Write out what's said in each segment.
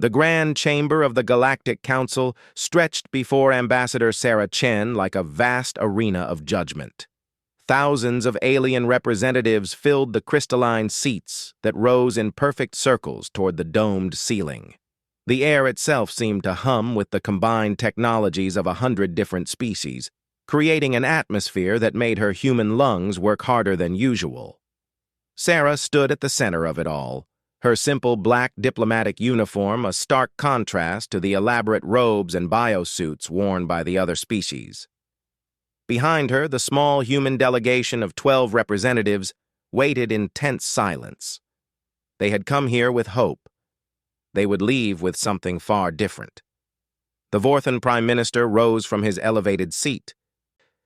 The grand chamber of the Galactic Council stretched before Ambassador Sarah Chen like a vast arena of judgment. Thousands of alien representatives filled the crystalline seats that rose in perfect circles toward the domed ceiling. The air itself seemed to hum with the combined technologies of 100 different species, creating an atmosphere that made her human lungs work harder than usual. Sarah stood at the center of it all, her simple black diplomatic uniform a stark contrast to the elaborate robes and biosuits worn by the other species. Behind her, the small human delegation of 12 representatives waited in tense silence. They had come here with hope. They would leave with something far different. The Vorthan Prime Minister rose from his elevated seat.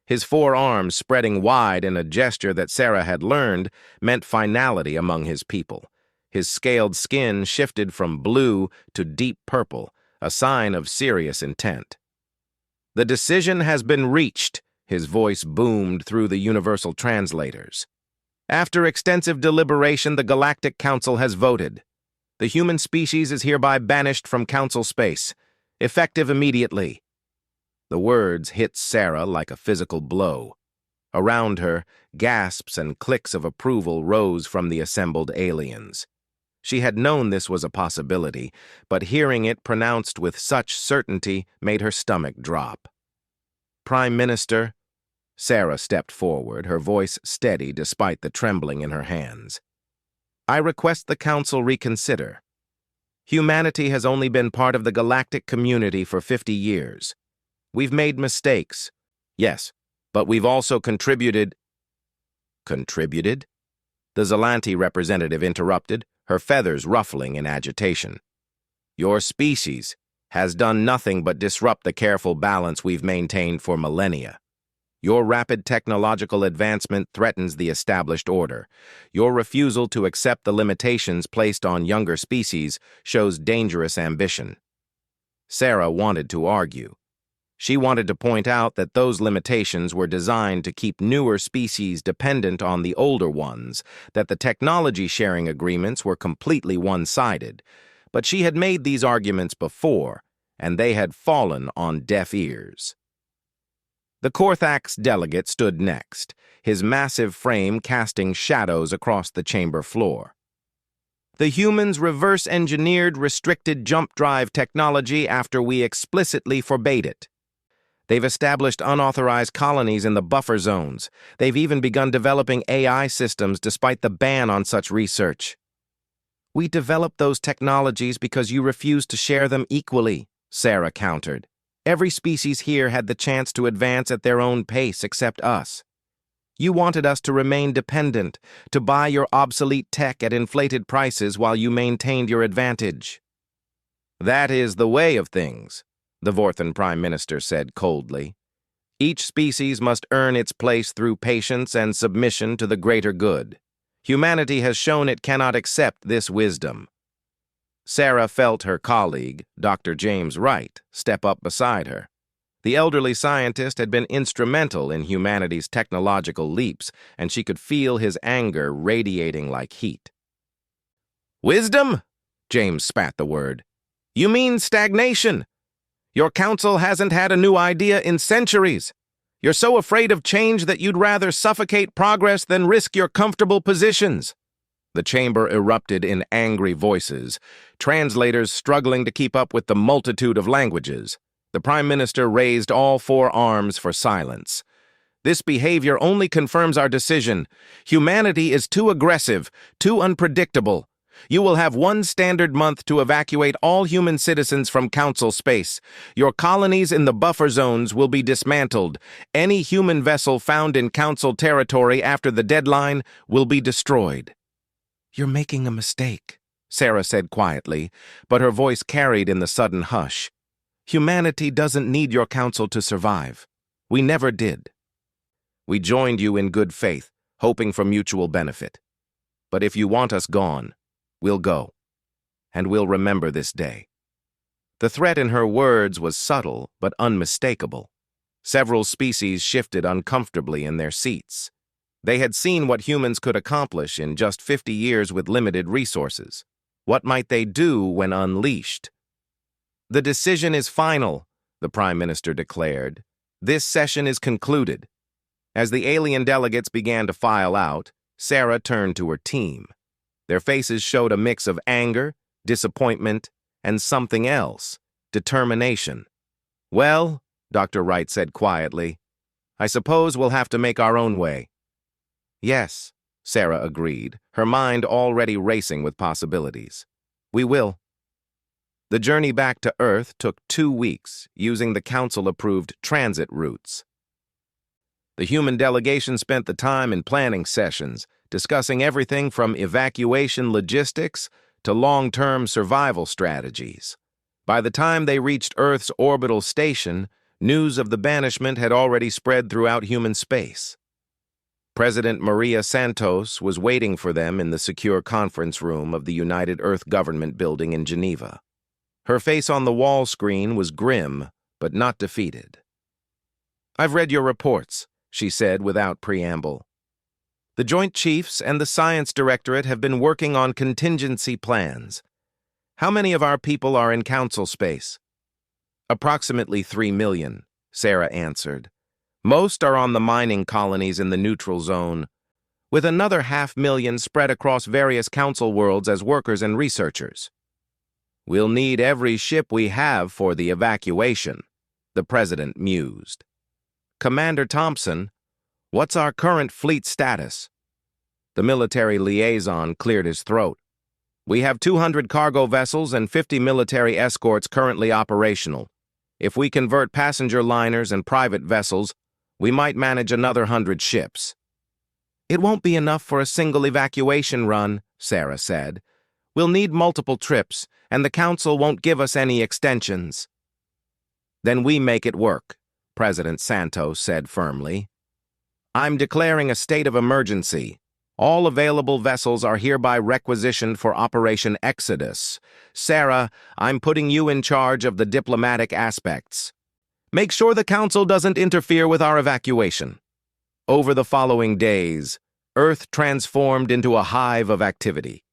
His forearms spreading wide in a gesture that Sarah had learned meant finality among his people. His scaled skin shifted from blue to deep purple, a sign of serious intent. "The decision has been reached," his voice boomed through the universal translators. "After extensive deliberation, the Galactic Council has voted. The human species is hereby banished from Council space, effective immediately." The words hit Sarah like a physical blow. Around her, gasps and clicks of approval rose from the assembled aliens. She had known this was a possibility, but hearing it pronounced with such certainty made her stomach drop. "Prime Minister," Sarah stepped forward, her voice steady despite the trembling in her hands. "I request the Council reconsider. Humanity has only been part of the galactic community for 50 years. We've made mistakes, yes, but we've also contributed—" "Contributed?" The Zelanti representative interrupted, her feathers ruffling in agitation. "Your species has done nothing but disrupt the careful balance we've maintained for millennia. Your rapid technological advancement threatens the established order. Your refusal to accept the limitations placed on younger species shows dangerous ambition." Sarah wanted to argue. She wanted to point out that those limitations were designed to keep newer species dependent on the older ones, that the technology-sharing agreements were completely one-sided. But she had made these arguments before, and they had fallen on deaf ears. The Korthax delegate stood next, his massive frame casting shadows across the chamber floor. "The humans reverse-engineered restricted jump drive technology after we explicitly forbade it. They've established unauthorized colonies in the buffer zones. They've even begun developing AI systems despite the ban on such research." "We developed those technologies because you refused to share them equally," Sarah countered. "Every species here had the chance to advance at their own pace except us. You wanted us to remain dependent, to buy your obsolete tech at inflated prices while you maintained your advantage." "That is the way of things," the Vorthan Prime Minister said coldly. "Each species must earn its place through patience and submission to the greater good. Humanity has shown it cannot accept this wisdom." Sarah felt her colleague, Dr. James Wright, step up beside her. The elderly scientist had been instrumental in humanity's technological leaps, and she could feel his anger radiating like heat. "Wisdom?" James spat the word. "You mean stagnation? Your council hasn't had a new idea in centuries. You're so afraid of change that you'd rather suffocate progress than risk your comfortable positions." The chamber erupted in angry voices, translators struggling to keep up with the multitude of languages. The Prime Minister raised all four arms for silence. "This behavior only confirms our decision. Humanity is too aggressive, too unpredictable. You will have one standard month to evacuate all human citizens from Council space. Your colonies in the buffer zones will be dismantled. Any human vessel found in Council territory after the deadline will be destroyed." "You're making a mistake," Sarah said quietly, but her voice carried in the sudden hush. "Humanity doesn't need your council to survive. We never did. We joined you in good faith, hoping for mutual benefit. But if you want us gone, we'll go. And we'll remember this day." The threat in her words was subtle but unmistakable. Several species shifted uncomfortably in their seats. They had seen what humans could accomplish in just 50 years with limited resources. What might they do when unleashed? The decision is final, the Prime Minister declared. This session is concluded. As the alien delegates began to file out, Sarah turned to her team. Their faces showed a mix of anger, disappointment, and something else, determination. "Well," Dr. Wright said quietly, "I suppose we'll have to make our own way." "Yes," Sarah agreed, her mind already racing with possibilities. "We will." The journey back to Earth took 2 weeks, using the Council-approved transit routes. The human delegation spent the time in planning sessions, discussing everything from evacuation logistics to long-term survival strategies. By the time they reached Earth's orbital station, news of the banishment had already spread throughout human space. President Maria Santos was waiting for them in the secure conference room of the United Earth Government building in Geneva. Her face on the wall screen was grim, but not defeated. "I've read your reports," she said without preamble. "The Joint Chiefs and the Science Directorate have been working on contingency plans. How many of our people are in Council space?" "Approximately 3 million, Sarah answered. "Most are on the mining colonies in the neutral zone, with another 500,000 spread across various Council worlds as workers and researchers." "We'll need every ship we have for the evacuation," the President mused. "Commander Thompson, what's our current fleet status?" The military liaison cleared his throat. "We have 200 cargo vessels and 50 military escorts currently operational. If we convert passenger liners and private vessels, we might manage another 100 ships." "It won't be enough for a single evacuation run," Sarah said. "We'll need multiple trips, and the Council won't give us any extensions." "Then we make it work," President Santos said firmly. "I'm declaring a state of emergency. All available vessels are hereby requisitioned for Operation Exodus. Sarah, I'm putting you in charge of the diplomatic aspects. Make sure the Council doesn't interfere with our evacuation." Over the following days, Earth transformed into a hive of activity.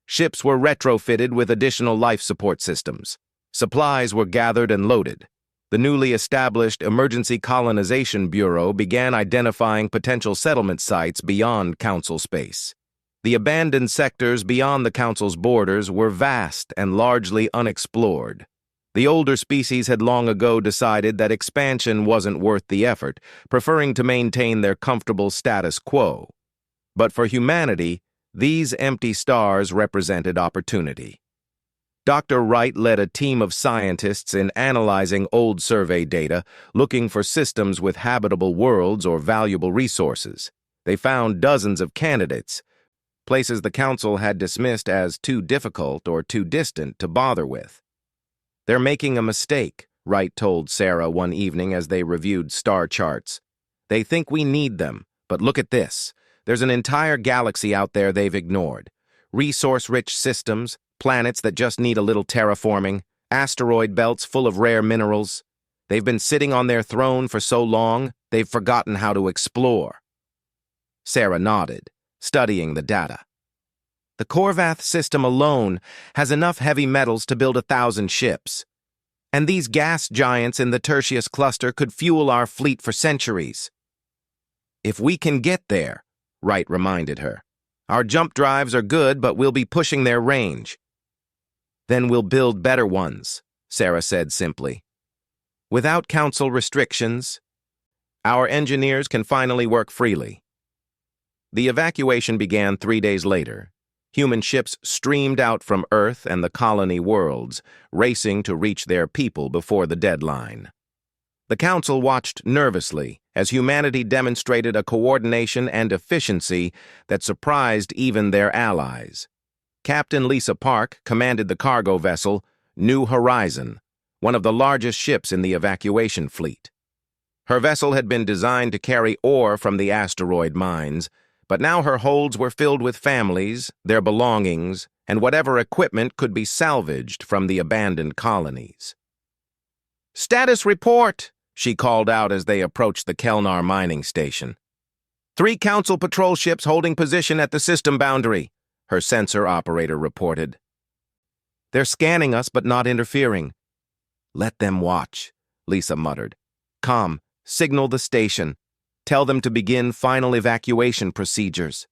Ships were retrofitted with additional life support systems. Supplies were gathered and loaded. The newly established Emergency Colonization Bureau began identifying potential settlement sites beyond Council space. The abandoned sectors beyond the Council's borders were vast and largely unexplored. The older species had long ago decided that expansion wasn't worth the effort, preferring to maintain their comfortable status quo. But for humanity, these empty stars represented opportunity. Dr. Wright led a team of scientists in analyzing old survey data, looking for systems with habitable worlds or valuable resources. They found dozens of candidates, places the Council had dismissed as too difficult or too distant to bother with. "They're making a mistake," Wright told Sarah one evening as they reviewed star charts. "They think we need them, but look at this. There's an entire galaxy out there they've ignored. Resource-rich systems, planets that just need a little terraforming, asteroid belts full of rare minerals. They've been sitting on their throne for so long, they've forgotten how to explore." Sarah nodded, studying the data. "The Korvath system alone has enough heavy metals to build 1,000 ships. And these gas giants in the Tertius cluster could fuel our fleet for centuries." "If we can get there," Wright reminded her. "Our jump drives are good, but we'll be pushing their range." "Then we'll build better ones," Sarah said simply. "Without Council restrictions, our engineers can finally work freely." The evacuation began 3 days later. Human ships streamed out from Earth and the colony worlds, racing to reach their people before the deadline. The Council watched nervously as humanity demonstrated a coordination and efficiency that surprised even their allies. Captain Lisa Park commanded the cargo vessel New Horizon, one of the largest ships in the evacuation fleet. Her vessel had been designed to carry ore from the asteroid mines, but now her holds were filled with families, their belongings, and whatever equipment could be salvaged from the abandoned colonies. "Status report," she called out as they approached the Kelnar mining station. 3 Council patrol ships holding position at the system boundary," her sensor operator reported. "They're scanning us but not interfering. "Let them watch," Lisa muttered. "Com, signal the station. Tell them to begin final evacuation procedures."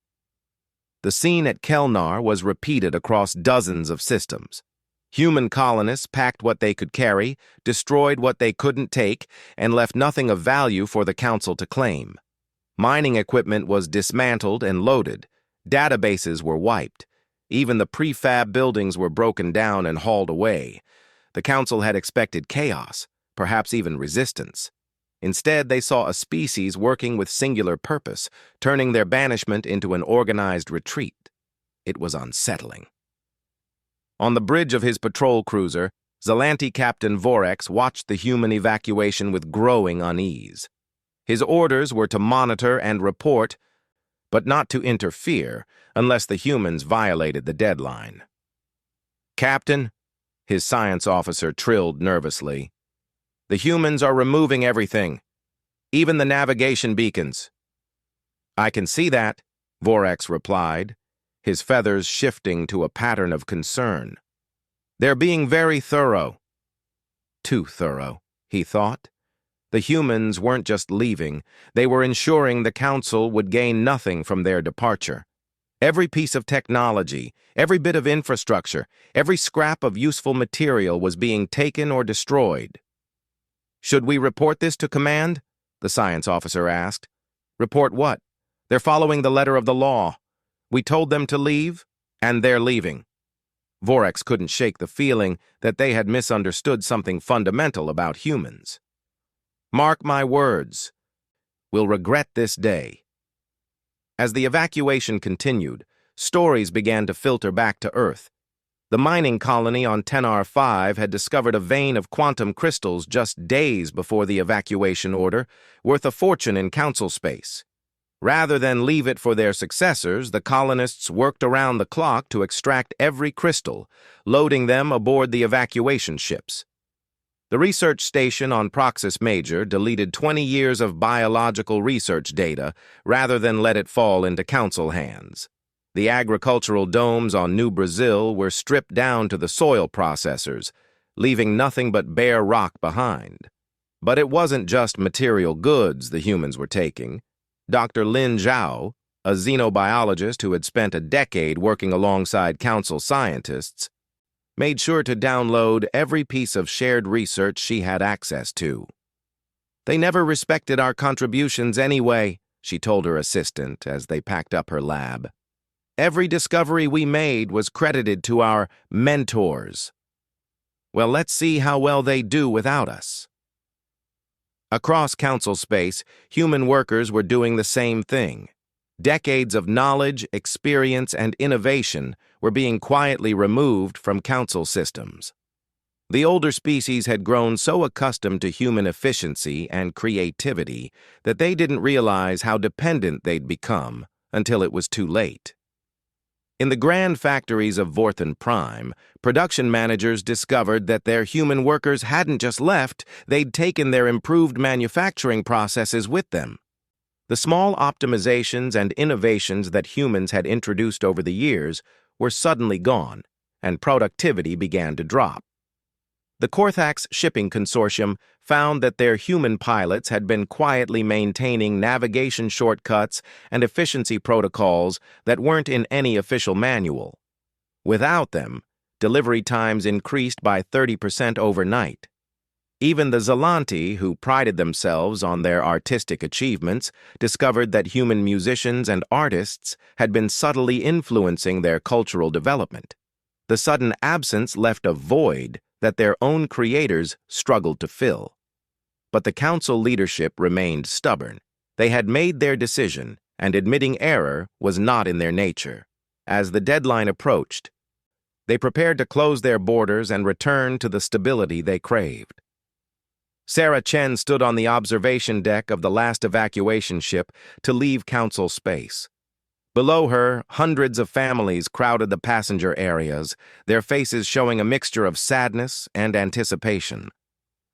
The scene at Kelnar was repeated across dozens of systems. Human colonists packed what they could carry, destroyed what they couldn't take, and left nothing of value for the Council to claim. Mining equipment was dismantled and loaded. Databases were wiped. Even the prefab buildings were broken down and hauled away. The Council had expected chaos, perhaps even resistance. Instead, they saw a species working with singular purpose, turning their banishment into an organized retreat. It was unsettling. On the bridge of his patrol cruiser, Zalanti Captain Vorex watched the human evacuation with growing unease. His orders were to monitor and report, but not to interfere unless the humans violated the deadline. "Captain," his science officer trilled nervously, "the humans are removing everything, even the navigation beacons." "I can see that," Vorex replied, his feathers shifting to a pattern of concern. "They're being very thorough." Too thorough, he thought. The humans weren't just leaving, they were ensuring the Council would gain nothing from their departure. Every piece of technology, every bit of infrastructure, every scrap of useful material was being taken or destroyed. "Should we report this to command?" the science officer asked. "Report what? They're following the letter of the law. We told them to leave, and they're leaving." Vorex couldn't shake the feeling that they had misunderstood something fundamental about humans. "Mark my words. We'll regret this day." As the evacuation continued, stories began to filter back to Earth. The mining colony on Tenar 5 had discovered a vein of quantum crystals just days before the evacuation order, worth a fortune in Council space. Rather than leave it for their successors, the colonists worked around the clock to extract every crystal, loading them aboard the evacuation ships. The research station on Proxus Major deleted 20 years of biological research data rather than let it fall into Council hands. The agricultural domes on New Brazil were stripped down to the soil processors, leaving nothing but bare rock behind. But it wasn't just material goods the humans were taking. Dr. Lin Zhao, a xenobiologist who had spent a decade working alongside Council scientists, made sure to download every piece of shared research she had access to. "They never respected our contributions anyway," she told her assistant as they packed up her lab. "Every discovery we made was credited to our mentors. Well, let's see how well they do without us." Across Council space, human workers were doing the same thing. Decades of knowledge, experience, and innovation were being quietly removed from Council systems. The older species had grown so accustomed to human efficiency and creativity that they didn't realize how dependent they'd become until it was too late. In the grand factories of Vorthan Prime, production managers discovered that their human workers hadn't just left, they'd taken their improved manufacturing processes with them. The small optimizations and innovations that humans had introduced over the years were suddenly gone, and productivity began to drop. The Korthax Shipping Consortium found that their human pilots had been quietly maintaining navigation shortcuts and efficiency protocols that weren't in any official manual. Without them, delivery times increased by 30% overnight. Even the Zalanti, who prided themselves on their artistic achievements, discovered that human musicians and artists had been subtly influencing their cultural development. The sudden absence left a void that their own creators struggled to fill. But the Council leadership remained stubborn. They had made their decision, and admitting error was not in their nature. As the deadline approached, they prepared to close their borders and return to the stability they craved. Sarah Chen stood on the observation deck of the last evacuation ship to leave Council space. Below her, hundreds of families crowded the passenger areas, their faces showing a mixture of sadness and anticipation.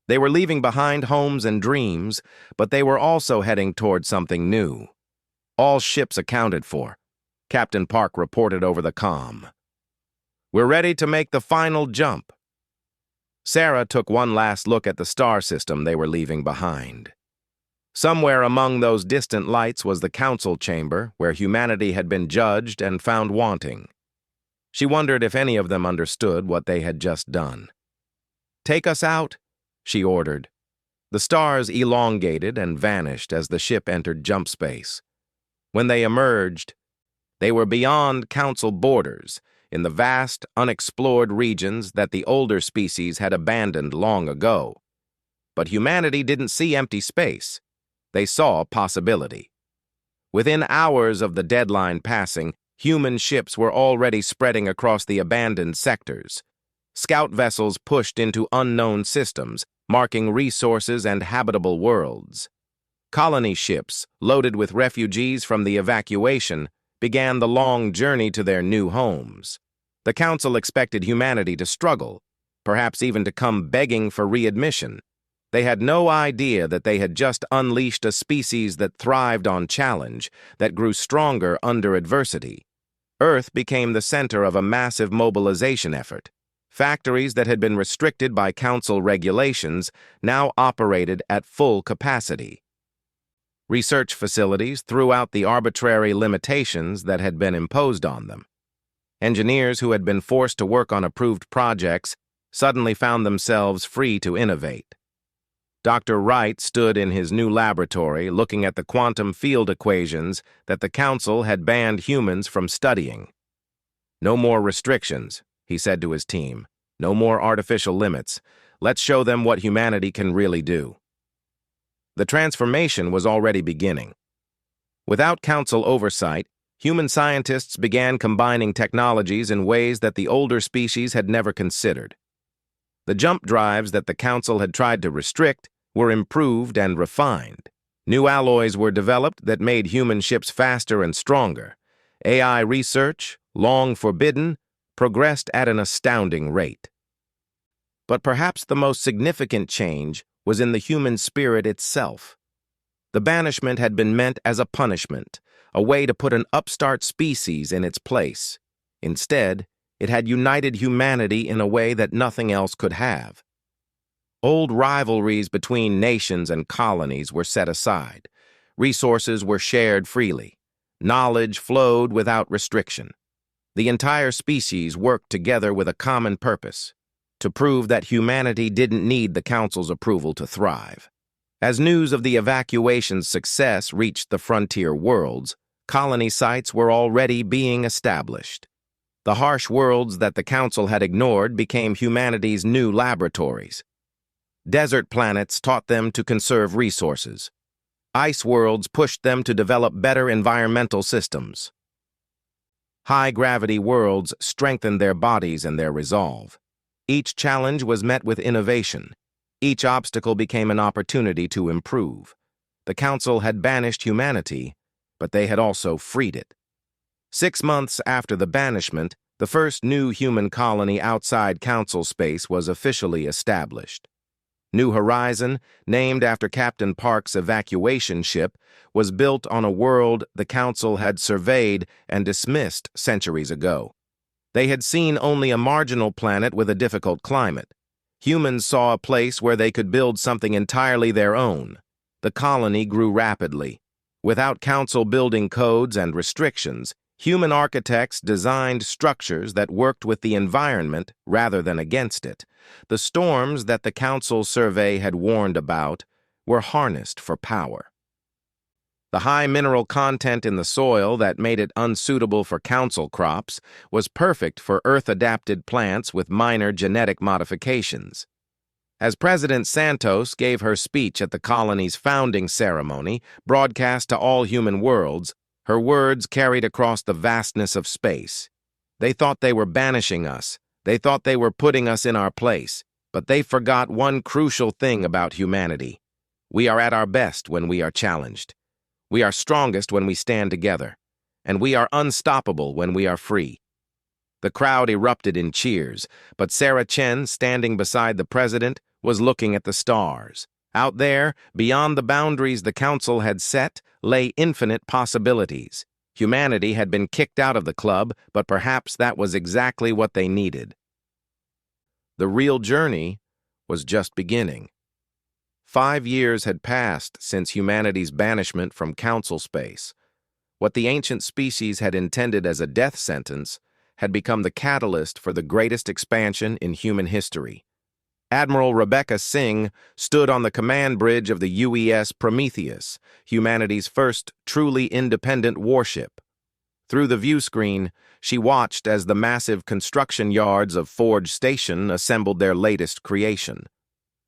They were leaving behind homes and dreams, but they were also heading toward something new. All ships accounted for, Captain Park reported over the comm. "We're ready to make the final jump." Sarah took one last look at the star system they were leaving behind. Somewhere among those distant lights was the council chamber where humanity had been judged and found wanting. She wondered if any of them understood what they had just done. "Take us out," she ordered. The stars elongated and vanished as the ship entered jump space. When they emerged, they were beyond council borders, in the vast, unexplored regions that the older species had abandoned long ago. But humanity didn't see empty space. They saw possibility. Within hours of the deadline passing, human ships were already spreading across the abandoned sectors. Scout vessels pushed into unknown systems, marking resources and habitable worlds. Colony ships, loaded with refugees from the evacuation, began the long journey to their new homes. The Council expected humanity to struggle, perhaps even to come begging for readmission. They had no idea that they had just unleashed a species that thrived on challenge, that grew stronger under adversity. Earth became the center of a massive mobilization effort. Factories that had been restricted by Council regulations now operated at full capacity. Research facilities threw out the arbitrary limitations that had been imposed on them. Engineers who had been forced to work on approved projects suddenly found themselves free to innovate. Dr. Wright stood in his new laboratory looking at the quantum field equations that the Council had banned humans from studying. "No more restrictions," he said to his team. "No more artificial limits. Let's show them what humanity can really do." The transformation was already beginning. Without Council oversight, human scientists began combining technologies in ways that the older species had never considered. The jump drives that the Council had tried to restrict were improved and refined. New alloys were developed that made human ships faster and stronger. AI research, long forbidden, progressed at an astounding rate. But perhaps the most significant change was in the human spirit itself. The banishment had been meant as a punishment, a way to put an upstart species in its place. Instead, it had united humanity in a way that nothing else could have. Old rivalries between nations and colonies were set aside. Resources were shared freely. Knowledge flowed without restriction. The entire species worked together with a common purpose: to prove that humanity didn't need the Council's approval to thrive. As news of the evacuation's success reached the frontier worlds, colony sites were already being established. The harsh worlds that the Council had ignored became humanity's new laboratories. Desert planets taught them to conserve resources. Ice worlds pushed them to develop better environmental systems. High-gravity worlds strengthened their bodies and their resolve. Each challenge was met with innovation. Each obstacle became an opportunity to improve. The Council had banished humanity, but they had also freed it. 6 months after the banishment, the first new human colony outside Council space was officially established. New Horizon, named after Captain Park's evacuation ship, was built on a world the Council had surveyed and dismissed centuries ago. They had seen only a marginal planet with a difficult climate. Humans saw a place where they could build something entirely their own. The colony grew rapidly. Without Council building codes and restrictions, human architects designed structures that worked with the environment rather than against it. The storms that the Council survey had warned about were harnessed for power. The high mineral content in the soil that made it unsuitable for Council crops was perfect for Earth-adapted plants with minor genetic modifications. As President Santos gave her speech at the colony's founding ceremony, broadcast to all human worlds, her words carried across the vastness of space. They thought they were banishing us. They thought they were putting us in our place. But they forgot one crucial thing about humanity. We are at our best when we are challenged. We are strongest when we stand together. And we are unstoppable when we are free. The crowd erupted in cheers, but Sarah Chen, standing beside the president, was looking at the stars. Out there, beyond the boundaries the Council had set, lay infinite possibilities. Humanity had been kicked out of the club, but perhaps that was exactly what they needed. The real journey was just beginning. 5 years had passed since humanity's banishment from Council space. What the ancient species had intended as a death sentence had become the catalyst for the greatest expansion in human history. Admiral Rebecca Singh stood on the command bridge of the UES Prometheus, humanity's first truly independent warship. Through the view screen, she watched as the massive construction yards of Forge Station assembled their latest creation.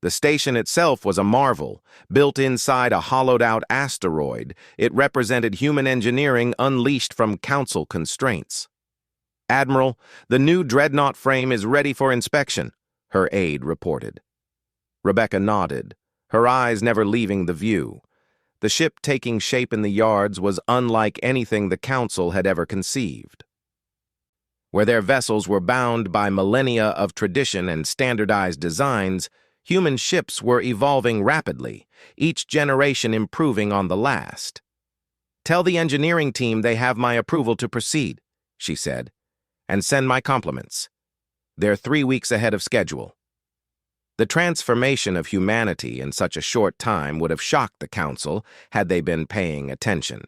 The station itself was a marvel. Built inside a hollowed-out asteroid, it represented human engineering unleashed from Council constraints. "Admiral, the new dreadnought frame is ready for inspection," her aide reported. Rebecca nodded, her eyes never leaving the view. The ship taking shape in the yards was unlike anything the Council had ever conceived. Where their vessels were bound by millennia of tradition and standardized designs, human ships were evolving rapidly, each generation improving on the last. "Tell the engineering team they have my approval to proceed," she said, "and send my compliments. They're 3 weeks ahead of schedule." The transformation of humanity in such a short time would have shocked the Council had they been paying attention.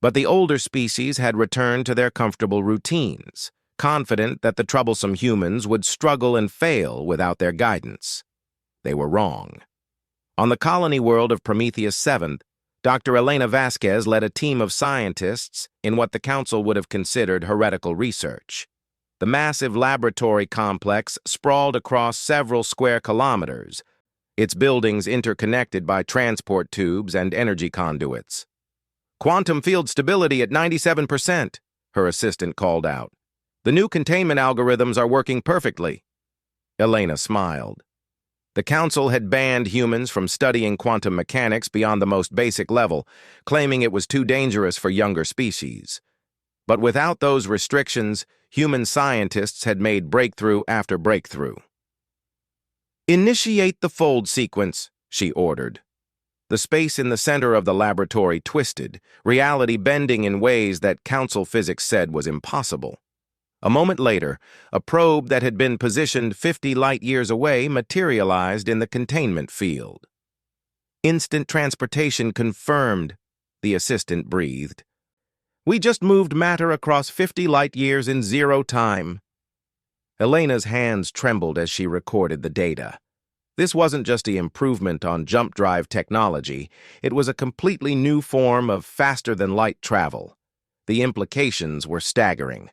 But the older species had returned to their comfortable routines, confident that the troublesome humans would struggle and fail without their guidance. They were wrong. On the colony world of Prometheus 7th, Dr. Elena Vasquez led a team of scientists in what the Council would have considered heretical research. The massive laboratory complex sprawled across several square kilometers, its buildings interconnected by transport tubes and energy conduits. "Quantum field stability at 97%, her assistant called out. "The new containment algorithms are working perfectly." Elena smiled. The Council had banned humans from studying quantum mechanics beyond the most basic level, claiming it was too dangerous for younger species. But without those restrictions, human scientists had made breakthrough after breakthrough. "Initiate the fold sequence," she ordered. The space in the center of the laboratory twisted, reality bending in ways that Council physics said was impossible. A moment later, a probe that had been positioned 50 light-years away materialized in the containment field. "Instant transportation confirmed," the assistant breathed. "We just moved matter across 50 light-years in 0 time." Elena's hands trembled as she recorded the data. This wasn't just an improvement on jump drive technology, it was a completely new form of faster-than-light travel. The implications were staggering.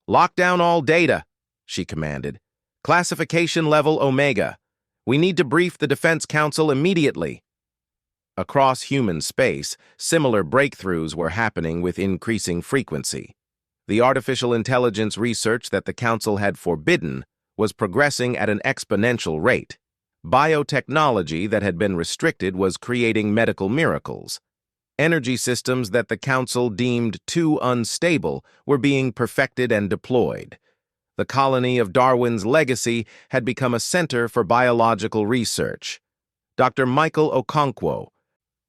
"Lock down all data," she commanded. "Classification level Omega. We need to brief the Defense Council immediately." Across human space, similar breakthroughs were happening with increasing frequency. The artificial intelligence research that the Council had forbidden was progressing at an exponential rate. Biotechnology that had been restricted was creating medical miracles. Energy systems that the Council deemed too unstable were being perfected and deployed. The colony of Darwin's legacy had become a center for biological research. Dr. Michael Okonkwo,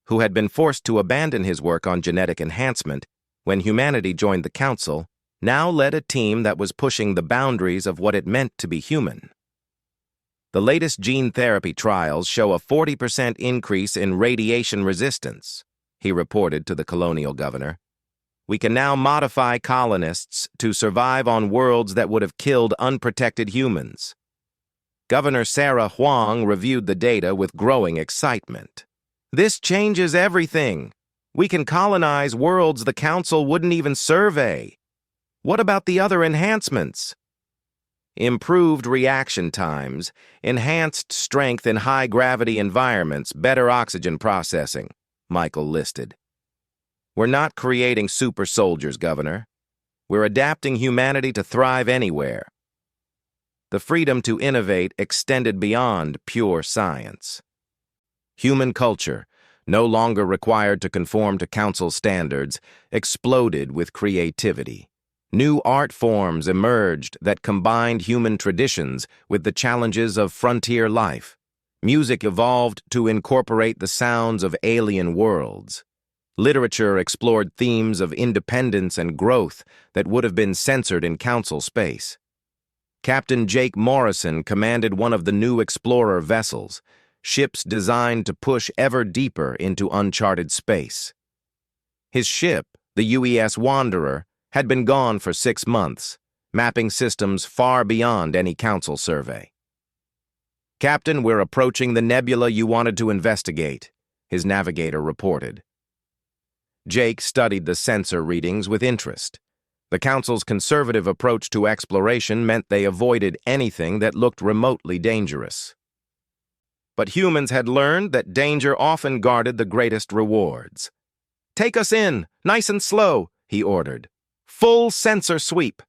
who had been forced to abandon his work on genetic enhancement when humanity joined the Council, now led a team that was pushing the boundaries of what it meant to be human. The latest gene therapy trials show a 40% increase in radiation resistance, he reported to the colonial governor. "We can now modify colonists to survive on worlds that would have killed unprotected humans." Governor Sarah Huang reviewed the data with growing excitement. "This changes everything. We can colonize worlds the Council wouldn't even survey. What about the other enhancements?" "Improved reaction times, enhanced strength in high-gravity environments, better oxygen processing," Michael listed. "We're not creating super soldiers, Governor. We're adapting humanity to thrive anywhere." The freedom to innovate extended beyond pure science. Human culture, no longer required to conform to Council standards, exploded with creativity. New art forms emerged that combined human traditions with the challenges of frontier life. Music evolved to incorporate the sounds of alien worlds. Literature explored themes of independence and growth that would have been censored in Council space. Captain Jake Morrison commanded one of the new explorer vessels, ships designed to push ever deeper into uncharted space. His ship, the UES Wanderer, had been gone for 6 months, mapping systems far beyond any council survey. "Captain, we're approaching the nebula you wanted to investigate," his navigator reported. Jake studied the sensor readings with interest. The Council's conservative approach to exploration meant they avoided anything that looked remotely dangerous. But humans had learned that danger often guarded the greatest rewards. "Take us in, nice and slow," he ordered. "Full sensor sweep."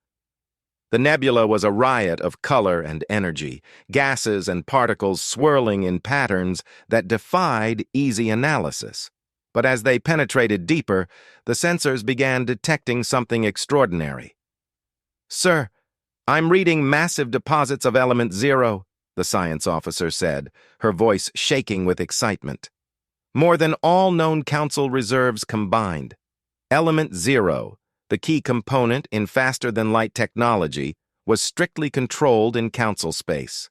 The nebula was a riot of color and energy, gases and particles swirling in patterns that defied easy analysis. But as they penetrated deeper, the sensors began detecting something extraordinary. "Sir, I'm reading massive deposits of element 0, the science officer said, her voice shaking with excitement. "More than all known council reserves combined. Element 0, the key component in faster-than-light technology, was strictly controlled in council space.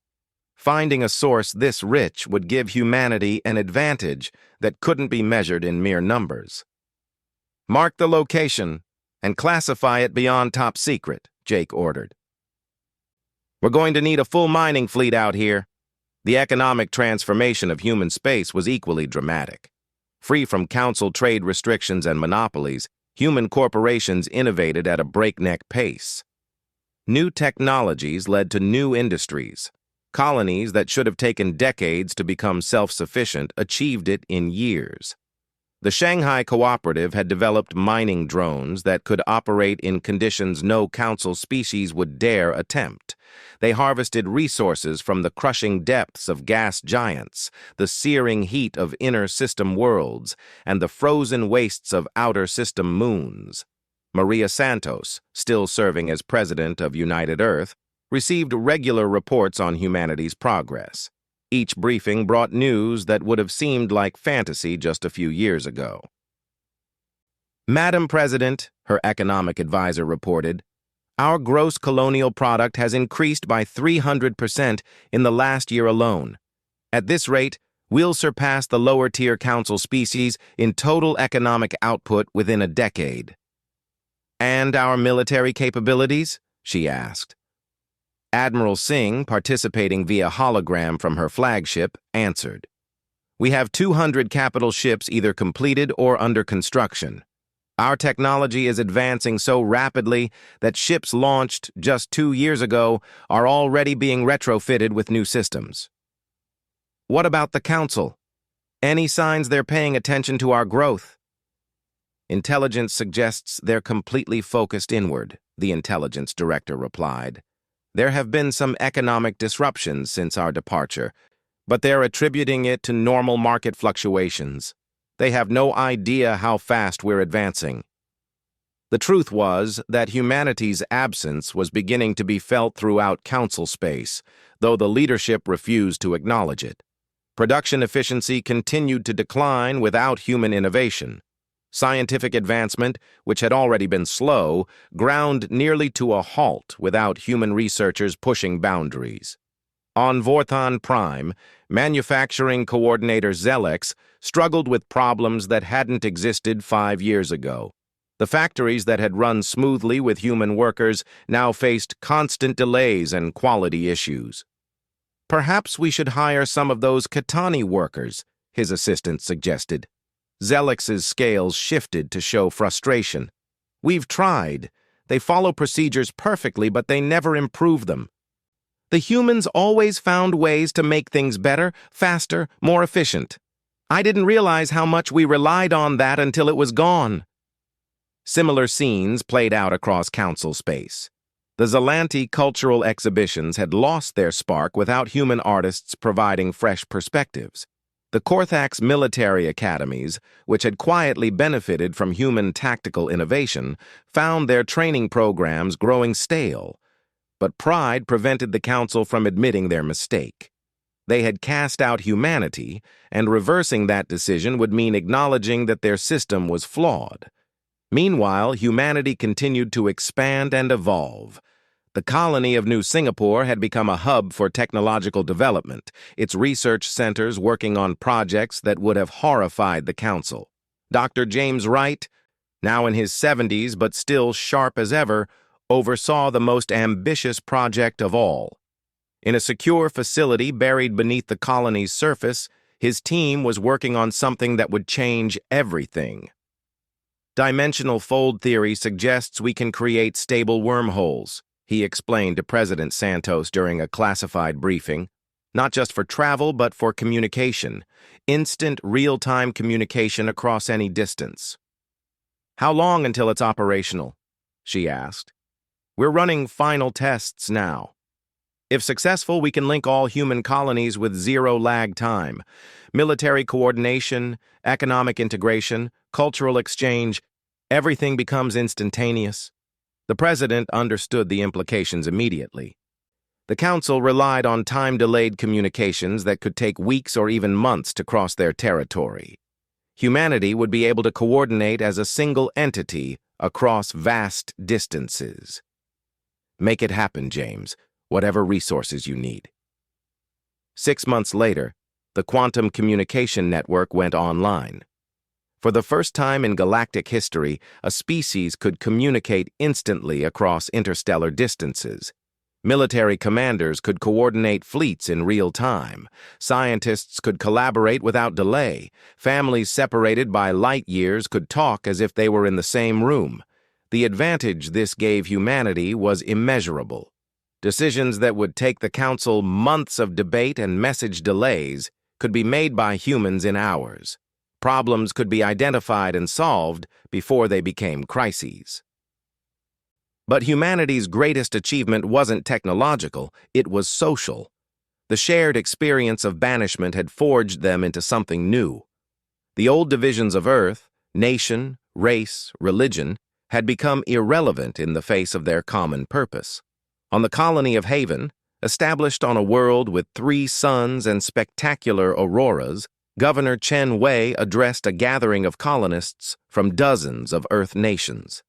Finding a source this rich would give humanity an advantage that couldn't be measured in mere numbers." "Mark the location and classify it beyond top secret," Jake ordered. "We're going to need a full mining fleet out here." The economic transformation of human space was equally dramatic. Free from council trade restrictions and monopolies, human corporations innovated at a breakneck pace. New technologies led to new industries. Colonies that should have taken decades to become self-sufficient achieved it in years. The Shanghai Cooperative had developed mining drones that could operate in conditions no council species would dare attempt. They harvested resources from the crushing depths of gas giants, the searing heat of inner system worlds, and the frozen wastes of outer system moons. Maria Santos, still serving as president of United Earth, received regular reports on humanity's progress. Each briefing brought news that would have seemed like fantasy just a few years ago. "Madam President," her economic advisor reported, "our gross colonial product has increased by 300% in the last year alone. At this rate, we'll surpass the lower-tier council species in total economic output within a decade." "And our military capabilities?" she asked. Admiral Singh, participating via hologram from her flagship, answered, "We have 200 capital ships either completed or under construction. Our technology is advancing so rapidly that ships launched just 2 years ago are already being retrofitted with new systems." "What about the Council? Any signs they're paying attention to our growth?" "Intelligence suggests they're completely focused inward," the intelligence director replied. "There have been some economic disruptions since our departure, but they're attributing it to normal market fluctuations. They have no idea how fast we're advancing." The truth was that humanity's absence was beginning to be felt throughout council space, though the leadership refused to acknowledge it. Production efficiency continued to decline without human innovation. Scientific advancement, which had already been slow, ground nearly to a halt without human researchers pushing boundaries. On Vorthon Prime, manufacturing coordinator Zelex struggled with problems that hadn't existed 5 years ago. The factories that had run smoothly with human workers now faced constant delays and quality issues. "Perhaps we should hire some of those Katani workers," his assistant suggested. Zelex's scales shifted to show frustration. "We've tried. They follow procedures perfectly, but they never improve them. The humans always found ways to make things better, faster, more efficient. I didn't realize how much we relied on that until it was gone." Similar scenes played out across council space. The Zelanti cultural exhibitions had lost their spark without human artists providing fresh perspectives. The Korthax military academies, which had quietly benefited from human tactical innovation, found their training programs growing stale. But pride prevented the council from admitting their mistake. They had cast out humanity, and reversing that decision would mean acknowledging that their system was flawed. Meanwhile, humanity continued to expand and evolve. The colony of New Singapore had become a hub for technological development, its research centers working on projects that would have horrified the council. Dr. James Wright, now in his 70s but still sharp as ever, oversaw the most ambitious project of all. In a secure facility buried beneath the colony's surface, his team was working on something that would change everything. Dimensional fold theory suggests we can create stable wormholes, he explained to President Santos during a classified briefing. Not just for travel, but for communication. Instant, real-time communication across any distance. How long until it's operational? She asked. We're running final tests now. If successful, we can link all human colonies with zero lag time. Military coordination, economic integration, cultural exchange, everything becomes instantaneous. The president understood the implications immediately. The council relied on time-delayed communications that could take weeks or even months to cross their territory. Humanity would be able to coordinate as a single entity across vast distances. Make it happen, James. Whatever resources you need. 6 months later, the quantum communication network went online. For the first time in galactic history, a species could communicate instantly across interstellar distances. Military commanders could coordinate fleets in real time. Scientists could collaborate without delay. Families separated by light years could talk as if they were in the same room. The advantage this gave humanity was immeasurable. Decisions that would take the council months of debate and message delays could be made by humans in hours. Problems could be identified and solved before they became crises. But humanity's greatest achievement wasn't technological, it was social. The shared experience of banishment had forged them into something new. The old divisions of Earth, nation, race, religion, had become irrelevant in the face of their common purpose. On the colony of Haven, established on a world with 3 suns and spectacular auroras, Governor Chen Wei addressed a gathering of colonists from dozens of Earth nations.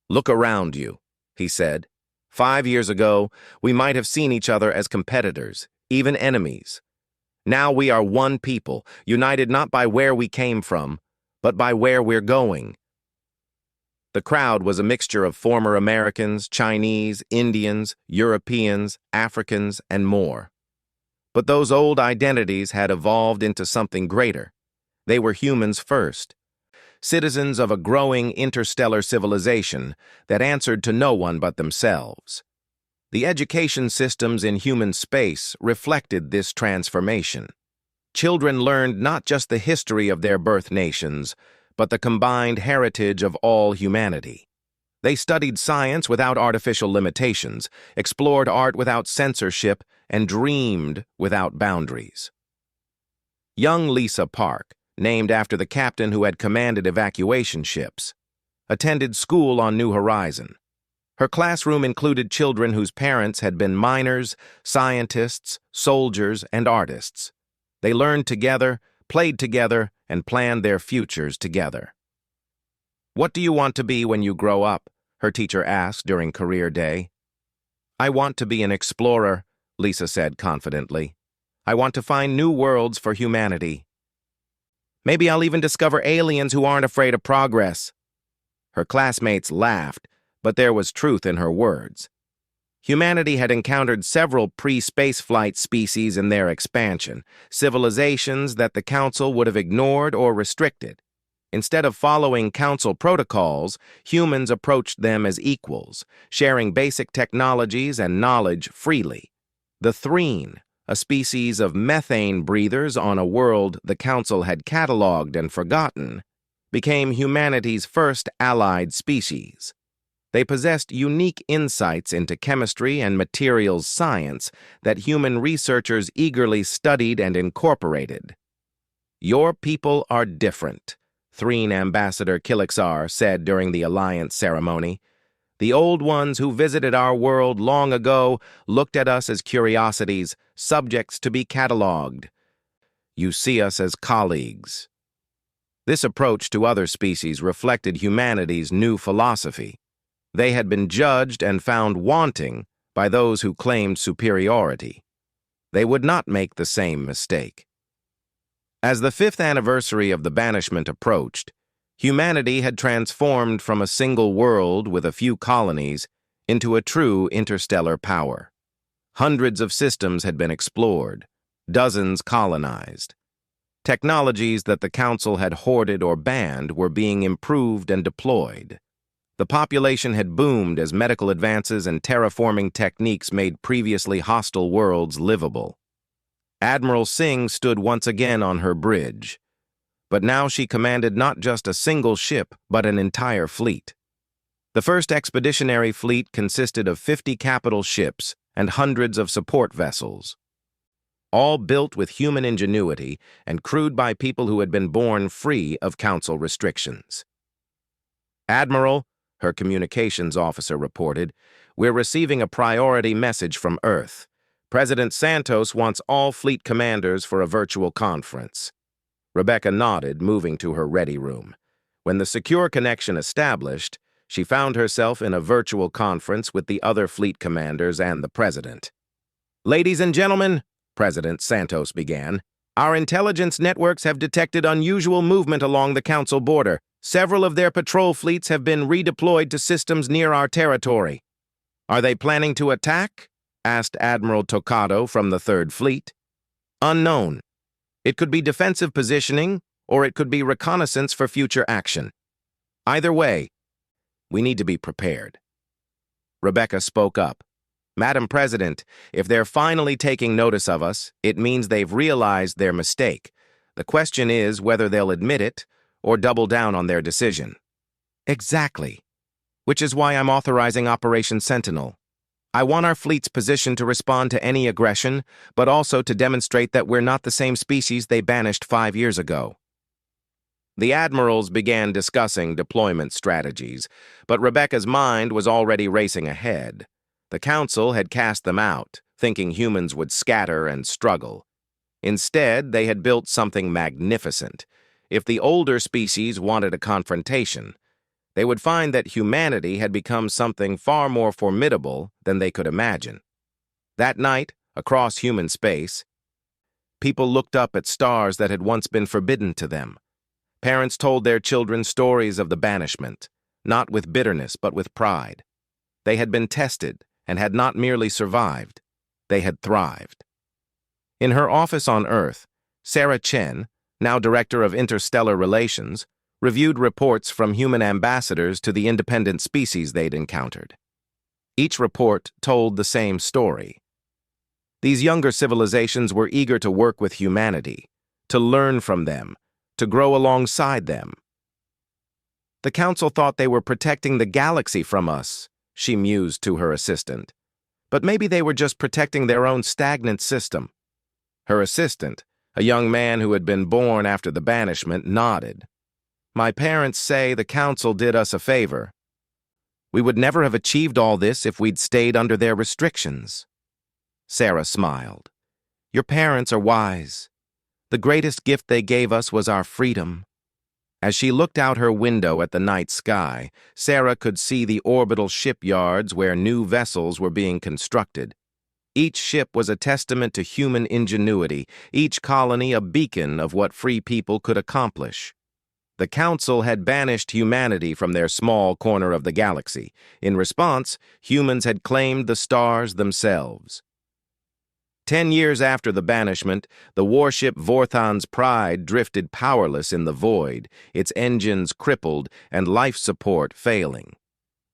Look around you, he said. 5 years ago, we might have seen each other as competitors, even enemies. Now we are one people, united not by where we came from, but by where we're going. The crowd was a mixture of former Americans, Chinese, Indians, Europeans, Africans, and more. But those old identities had evolved into something greater. They were humans first, citizens of a growing interstellar civilization that answered to no one but themselves. The education systems in human space reflected this transformation. Children learned not just the history of their birth nations, but the combined heritage of all humanity. They studied science without artificial limitations, explored art without censorship, and dreamed without boundaries. Young Lisa Park, named after the captain who had commanded evacuation ships, attended school on New Horizon. Her classroom included children whose parents had been miners, scientists, soldiers, and artists. They learned together, played together, and planned their futures together. What do you want to be when you grow up? Her teacher asked during career day. I want to be an explorer, Lisa said confidently. I want to find new worlds for humanity. Maybe I'll even discover aliens who aren't afraid of progress. Her classmates laughed, but there was truth in her words. Humanity had encountered several pre-spaceflight species in their expansion, civilizations that the Council would have ignored or restricted. Instead of following Council protocols, humans approached them as equals, sharing basic technologies and knowledge freely. The Threen, a species of methane breathers on a world the Council had cataloged and forgotten, became humanity's first allied species. They possessed unique insights into chemistry and materials science that human researchers eagerly studied and incorporated. Your people are different, Threen Ambassador Kilixar said during the Alliance ceremony. The old ones who visited our world long ago looked at us as curiosities, subjects to be catalogued. You see us as colleagues. This approach to other species reflected humanity's new philosophy. They had been judged and found wanting by those who claimed superiority. They would not make the same mistake. As the 5th anniversary of the banishment approached, humanity had transformed from a single world with a few colonies into a true interstellar power. Hundreds of systems had been explored, dozens colonized. Technologies that the Council had hoarded or banned were being improved and deployed. The population had boomed as medical advances and terraforming techniques made previously hostile worlds livable. Admiral Singh stood once again on her bridge, but now she commanded not just a single ship, but an entire fleet. The first expeditionary fleet consisted of 50 capital ships and hundreds of support vessels, all built with human ingenuity and crewed by people who had been born free of Council restrictions. "Admiral," her communications officer reported, "we're receiving a priority message from Earth. President Santos wants all fleet commanders for a virtual conference." Rebecca nodded, moving to her ready room. When the secure connection established, she found herself in a virtual conference with the other fleet commanders and the president. "Ladies and gentlemen," President Santos began, "our intelligence networks have detected unusual movement along the Council border. Several of their patrol fleets have been redeployed to systems near our territory." "Are they planning to attack?" asked Admiral Tocado from the 3rd Fleet. "Unknown. It could be defensive positioning, or it could be reconnaissance for future action. Either way, we need to be prepared." Rebecca spoke up. "Madam President, if they're finally taking notice of us, it means they've realized their mistake. The question is whether they'll admit it or double down on their decision." "Exactly. Which is why I'm authorizing Operation Sentinel. I want our fleet's position to respond to any aggression, but also to demonstrate that we're not the same species they banished 5 years ago." The admirals began discussing deployment strategies, but Rebecca's mind was already racing ahead. The Council had cast them out, thinking humans would scatter and struggle. Instead, they had built something magnificent. If the older species wanted a confrontation, they would find that humanity had become something far more formidable than they could imagine. That night, across human space, people looked up at stars that had once been forbidden to them. Parents told their children stories of the banishment, not with bitterness but with pride. They had been tested and had not merely survived, they had thrived. In her office on Earth, Sarah Chen, now Director of Interstellar Relations, reviewed reports from human ambassadors to the independent species they'd encountered. Each report told the same story. These younger civilizations were eager to work with humanity, to learn from them, to grow alongside them. "The Council thought they were protecting the galaxy from us," she mused to her assistant. "But maybe they were just protecting their own stagnant system." Her assistant, a young man who had been born after the banishment, nodded. "My parents say the Council did us a favor. We would never have achieved all this if we'd stayed under their restrictions." Sarah smiled. "Your parents are wise. The greatest gift they gave us was our freedom." As she looked out her window at the night sky, Sarah could see the orbital shipyards where new vessels were being constructed. Each ship was a testament to human ingenuity, each colony a beacon of what free people could accomplish. The Council had banished humanity from their small corner of the galaxy. In response, humans had claimed the stars themselves. 10 years after the banishment, the warship Vorthan's Pride drifted powerless in the void, its engines crippled and life support failing.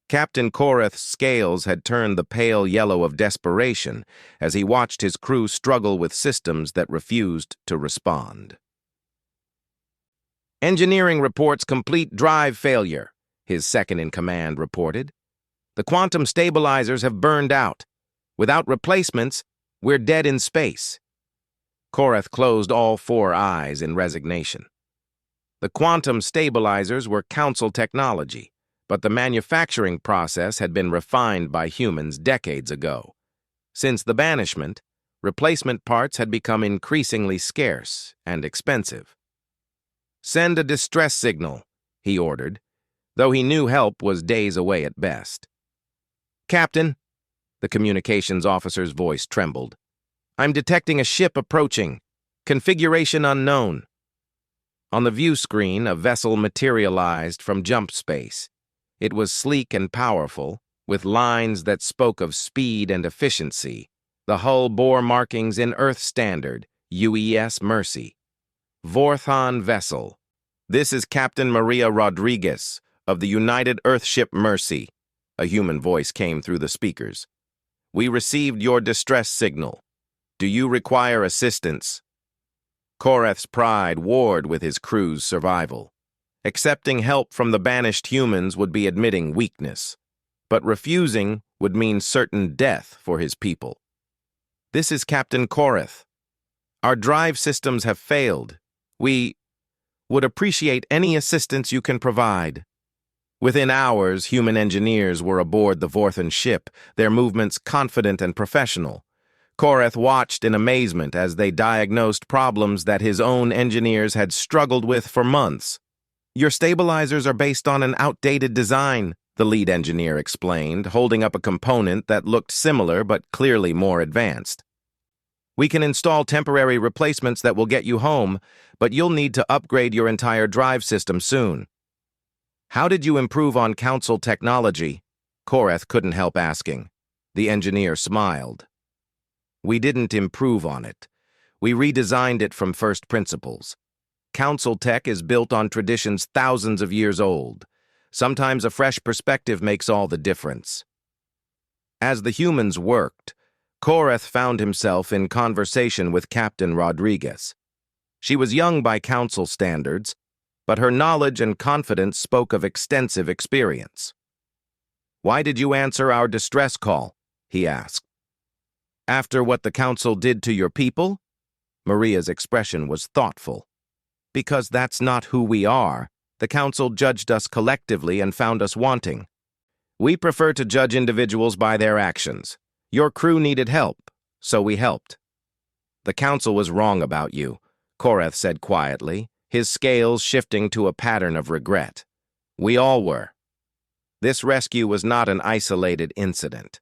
Captain Korath's scales had turned the pale yellow of desperation as he watched his crew struggle with systems that refused to respond. "Engineering reports complete drive failure," his second-in-command reported. "The quantum stabilizers have burned out. Without replacements, we're dead in space." Korath closed all 4 eyes in resignation. The quantum stabilizers were Council technology, but the manufacturing process had been refined by humans decades ago. Since the banishment, replacement parts had become increasingly scarce and expensive. "Send a distress signal," he ordered, though he knew help was days away at best. Captain, the communications officer's voice trembled. I'm detecting a ship approaching. Configuration unknown. On the view screen, a vessel materialized from jump space. It was sleek and powerful, with lines that spoke of speed and efficiency. The hull bore markings in Earth Standard, UES Mercy. Vorthon vessel. This is Captain Maria Rodriguez of the United Earthship Mercy. A human voice came through the speakers. We received your distress signal. Do you require assistance? Koreth's pride warred with his crew's survival. Accepting help from the banished humans would be admitting weakness, but refusing would mean certain death for his people. This is Captain Koreth. Our drive systems have failed. We would appreciate any assistance you can provide. Within hours, human engineers were aboard the Vorthon ship, their movements confident and professional. Koreth watched in amazement as they diagnosed problems that his own engineers had struggled with for months. Your stabilizers are based on an outdated design, the lead engineer explained, holding up a component that looked similar but clearly more advanced. We can install temporary replacements that will get you home, but you'll need to upgrade your entire drive system soon. How did you improve on Council technology? Koreth couldn't help asking. The engineer smiled. We didn't improve on it. We redesigned it from first principles. Council tech is built on traditions thousands of years old. Sometimes a fresh perspective makes all the difference. As the humans worked, Koreth found himself in conversation with Captain Rodriguez. She was young by Council standards, but her knowledge and confidence spoke of extensive experience. Why did you answer our distress call? He asked. After what the Council did to your people? Maria's expression was thoughtful. Because that's not who we are. The Council judged us collectively and found us wanting. We prefer to judge individuals by their actions. Your crew needed help, so we helped. The Council was wrong about you, Koreth said quietly, his scales shifting to a pattern of regret. We all were. This rescue was not an isolated incident.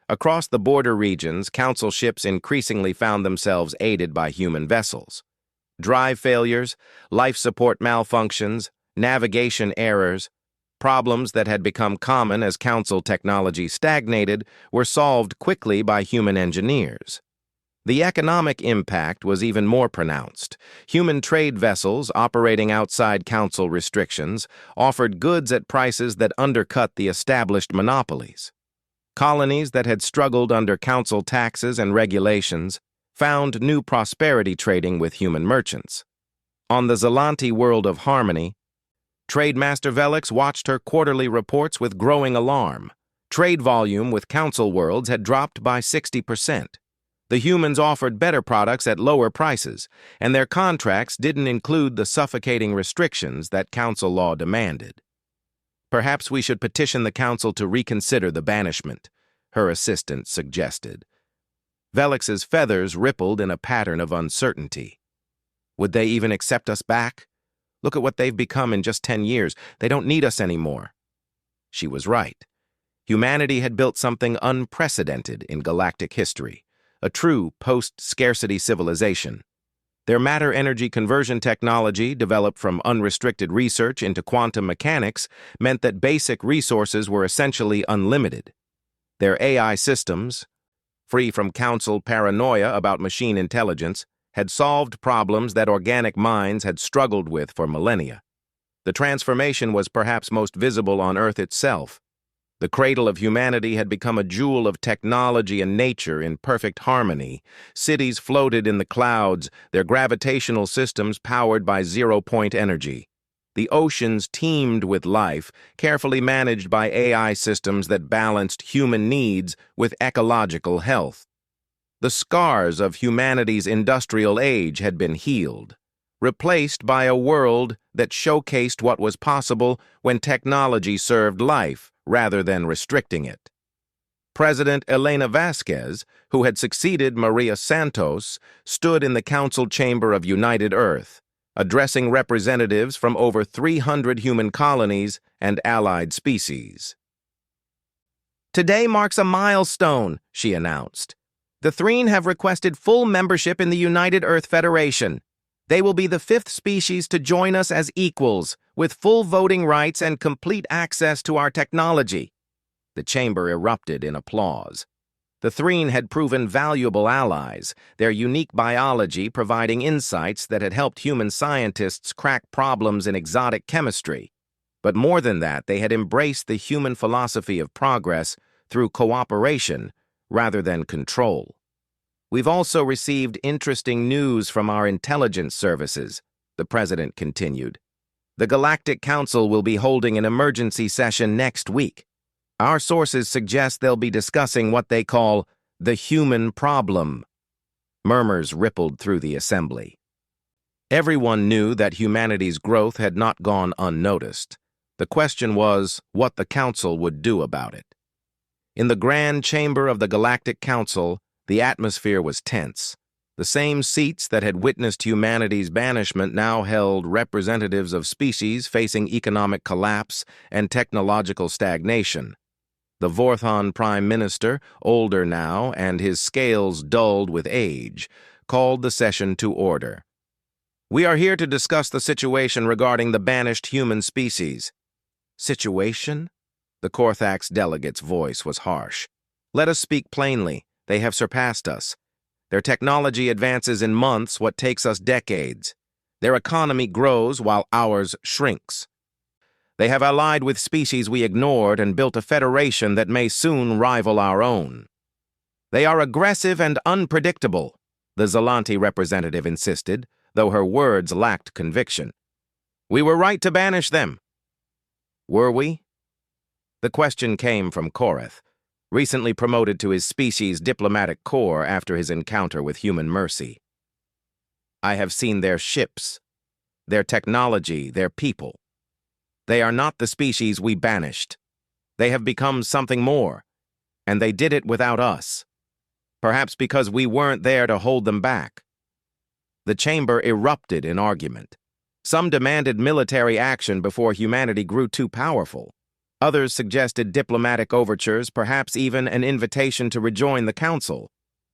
Across the border regions, Council ships increasingly found themselves aided by human vessels. Drive failures, life support malfunctions, navigation errors, problems that had become common as Council technology stagnated were solved quickly by human engineers. The economic impact was even more pronounced. Human trade vessels operating outside Council restrictions offered goods at prices that undercut the established monopolies. Colonies that had struggled under Council taxes and regulations found new prosperity trading with human merchants. On the Zelanti world of harmony, Trademaster Velix watched her quarterly reports with growing alarm. Trade volume with Council worlds had dropped by 60%. The humans offered better products at lower prices, and their contracts didn't include the suffocating restrictions that Council law demanded. Perhaps we should petition the Council to reconsider the banishment, her assistant suggested. Velix's feathers rippled in a pattern of uncertainty. Would they even accept us back? Look at what they've become in just 10 years. They don't need us anymore. She was right. Humanity had built something unprecedented in galactic history, a true post-scarcity civilization. Their matter-energy conversion technology, developed from unrestricted research into quantum mechanics, meant that basic resources were essentially unlimited. Their AI systems, free from Council paranoia about machine intelligence, had solved problems that organic minds had struggled with for millennia. The transformation was perhaps most visible on Earth itself. The cradle of humanity had become a jewel of technology and nature in perfect harmony. Cities floated in the clouds, their gravitational systems powered by zero-point energy. The oceans teemed with life, carefully managed by AI systems that balanced human needs with ecological health. The scars of humanity's industrial age had been healed, replaced by a world that showcased what was possible when technology served life rather than restricting it. President Elena Vasquez, who had succeeded Maria Santos, stood in the Council chamber of United Earth, addressing representatives from over 300 human colonies and allied species. Today marks a milestone, she announced. The Threen have requested full membership in the United Earth Federation. They will be the fifth species to join us as equals, with full voting rights and complete access to our technology. The chamber erupted in applause. The Threen had proven valuable allies, their unique biology providing insights that had helped human scientists crack problems in exotic chemistry. But more than that, they had embraced the human philosophy of progress through cooperation rather than control. We've also received interesting news from our intelligence services, the president continued. The Galactic Council will be holding an emergency session next week. Our sources suggest they'll be discussing what they call the human problem. Murmurs rippled through the assembly. Everyone knew that humanity's growth had not gone unnoticed. The question was what the Council would do about it. In the grand chamber of the Galactic Council, the atmosphere was tense. The same seats that had witnessed humanity's banishment now held representatives of species facing economic collapse and technological stagnation. The Vorthon Prime Minister, older now and his scales dulled with age, called the session to order. We are here to discuss the situation regarding the banished human species. Situation? The Korthax delegate's voice was harsh. Let us speak plainly. They have surpassed us. Their technology advances in months what takes us decades. Their economy grows while ours shrinks. They have allied with species we ignored and built a federation that may soon rival our own. They are aggressive and unpredictable, the Zalanti representative insisted, though her words lacked conviction. We were right to banish them. Were we? The question came from Korath, recently promoted to his species' diplomatic corps after his encounter with human mercy. I have seen their ships, their technology, their people. They are not the species we banished. They have become something more, and they did it without us. Perhaps because we weren't there to hold them back. The chamber erupted in argument. Some demanded military action before humanity grew too powerful. Others suggested diplomatic overtures, perhaps even an invitation to rejoin the council.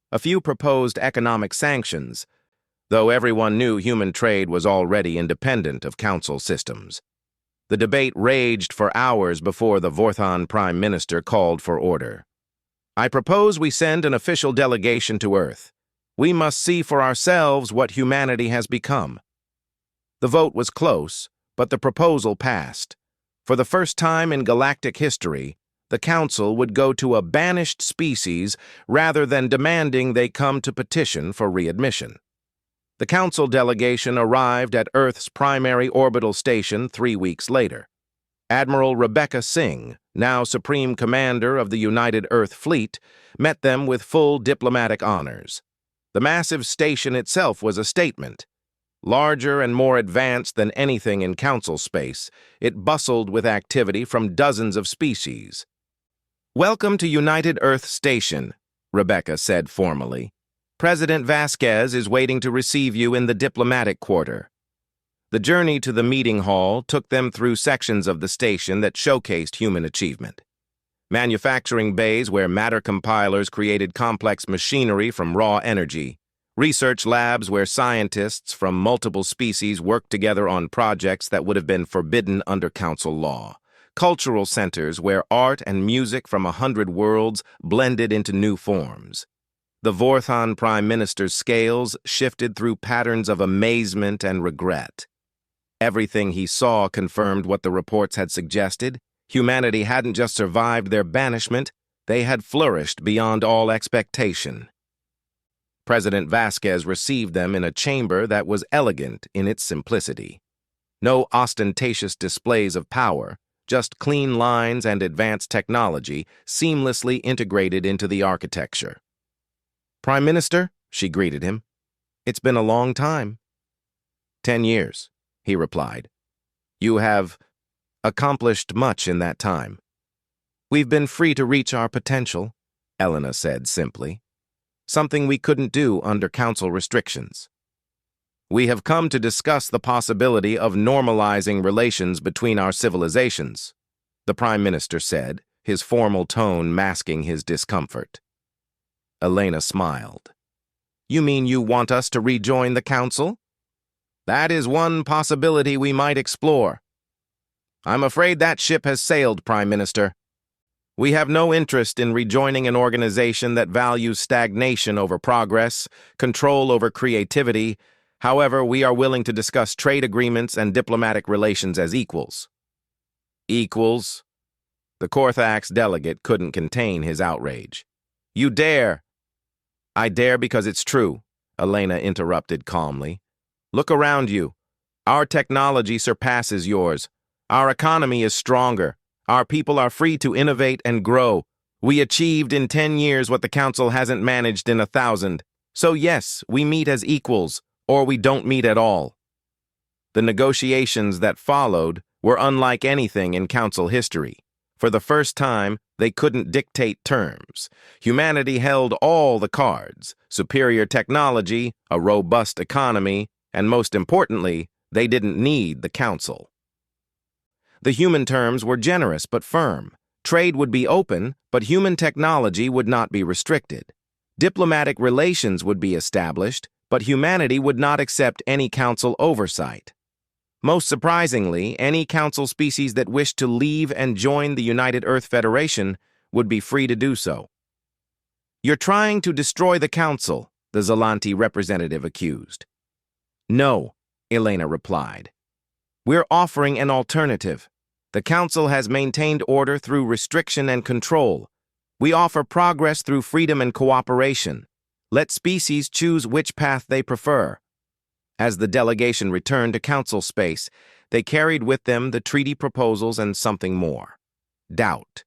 A few proposed economic sanctions, though everyone knew human trade was already independent of council systems. The debate raged for hours before the Vorthon Prime Minister called for order. I propose we send an official delegation to Earth. We must see for ourselves what humanity has become. The vote was close, but the proposal passed. For the first time in galactic history, the Council would go to a banished species rather than demanding they come to petition for readmission. The Council delegation arrived at Earth's primary orbital station 3 weeks later. Admiral Rebecca Singh, now Supreme Commander of the United Earth Fleet, met them with full diplomatic honors. The massive station itself was a statement. Larger and more advanced than anything in Council space, it bustled with activity from dozens of species. Welcome to United Earth Station, Rebecca said formally. President Vasquez is waiting to receive you in the diplomatic quarter. The journey to the meeting hall took them through sections of the station that showcased human achievement. Manufacturing bays where matter compilers created complex machinery from raw energy. Research labs where scientists from multiple species worked together on projects that would have been forbidden under Council law. Cultural centers where art and music from 100 worlds blended into new forms. The Vorthon Prime Minister's scales shifted through patterns of amazement and regret. Everything he saw confirmed what the reports had suggested. Humanity hadn't just survived their banishment, they had flourished beyond all expectation. President Vasquez received them in a chamber that was elegant in its simplicity. No ostentatious displays of power, just clean lines and advanced technology seamlessly integrated into the architecture. Prime Minister, she greeted him. It's been a long time. 10 years, he replied. You have accomplished much in that time. We've been free to reach our potential, Elena said simply. Something we couldn't do under Council restrictions. We have come to discuss the possibility of normalizing relations between our civilizations, the Prime Minister said, his formal tone masking his discomfort. Elena smiled. You mean you want us to rejoin the council? That is one possibility we might explore. I'm afraid that ship has sailed, Prime Minister. We have no interest in rejoining an organization that values stagnation over progress, control over creativity. However, we are willing to discuss trade agreements and diplomatic relations as equals. Equals? The Korthax delegate couldn't contain his outrage. You dare! I dare because it's true, Elena interrupted calmly. Look around you. Our technology surpasses yours. Our economy is stronger. Our people are free to innovate and grow. We achieved in 10 years what the Council hasn't managed in 1,000. So yes, we meet as equals, or we don't meet at all. The negotiations that followed were unlike anything in Council history. For the first time, they couldn't dictate terms. Humanity held all the cards: superior technology, a robust economy, and most importantly, they didn't need the Council. The human terms were generous but firm. Trade would be open, but human technology would not be restricted. Diplomatic relations would be established, but humanity would not accept any Council oversight. Most surprisingly, any Council species that wished to leave and join the United Earth Federation would be free to do so. You're trying to destroy the Council, the Zalanti representative accused. No, Elena replied. We're offering an alternative. The Council has maintained order through restriction and control. We offer progress through freedom and cooperation. Let species choose which path they prefer. As the delegation returned to Council space, they carried with them the treaty proposals and something more: doubt.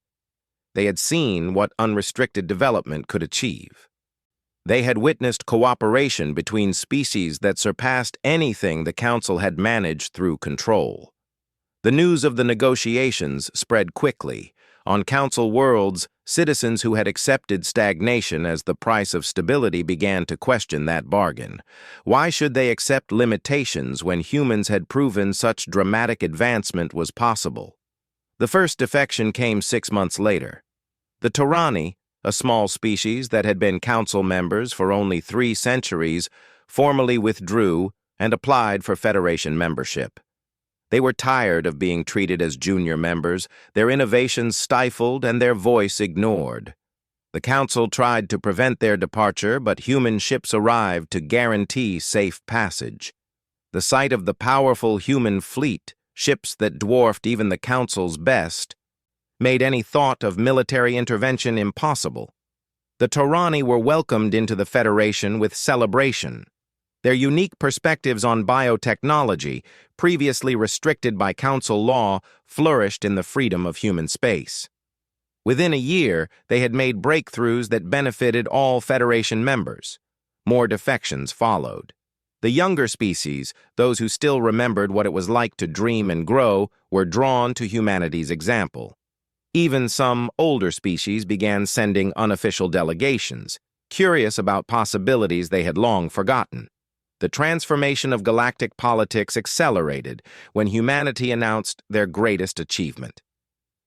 They had seen what unrestricted development could achieve. They had witnessed cooperation between species that surpassed anything the Council had managed through control. The news of the negotiations spread quickly. On Council worlds, citizens who had accepted stagnation as the price of stability began to question that bargain. Why should they accept limitations when humans had proven such dramatic advancement was possible? The first defection came 6 months later. The Torani, a small species that had been Council members for only 3 centuries, formally withdrew and applied for Federation membership. They were tired of being treated as junior members, their innovations stifled and their voice ignored. The Council tried to prevent their departure, but human ships arrived to guarantee safe passage. The sight of the powerful human fleet, ships that dwarfed even the Council's best, made any thought of military intervention impossible. The Torani were welcomed into the Federation with celebration. Their unique perspectives on biotechnology, previously restricted by Council law, flourished in the freedom of human space. Within a year, they had made breakthroughs that benefited all Federation members. More defections followed. The younger species, those who still remembered what it was like to dream and grow, were drawn to humanity's example. Even some older species began sending unofficial delegations, curious about possibilities they had long forgotten. The transformation of galactic politics accelerated when humanity announced their greatest achievement.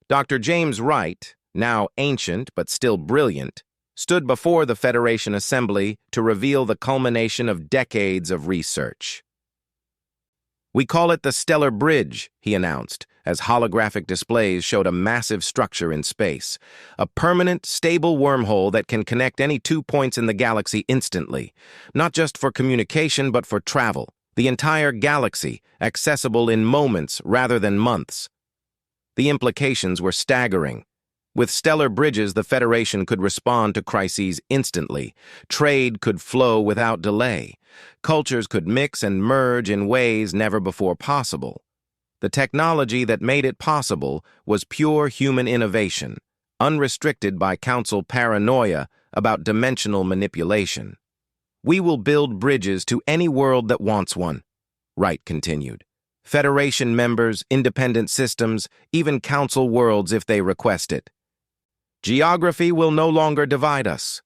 Dr. James Wright, now ancient but still brilliant, stood before the Federation Assembly to reveal the culmination of decades of research. We call it the Stellar Bridge, he announced, as holographic displays showed a massive structure in space, a permanent, stable wormhole that can connect any 2 points in the galaxy instantly, not just for communication but for travel, the entire galaxy, accessible in moments rather than months. The implications were staggering. With stellar bridges, the Federation could respond to crises instantly. Trade could flow without delay. Cultures could mix and merge in ways never before possible. The technology that made it possible was pure human innovation, unrestricted by Council paranoia about dimensional manipulation. We will build bridges to any world that wants one, Wright continued. Federation members, independent systems, even Council worlds if they request it. Geography will no longer divide us.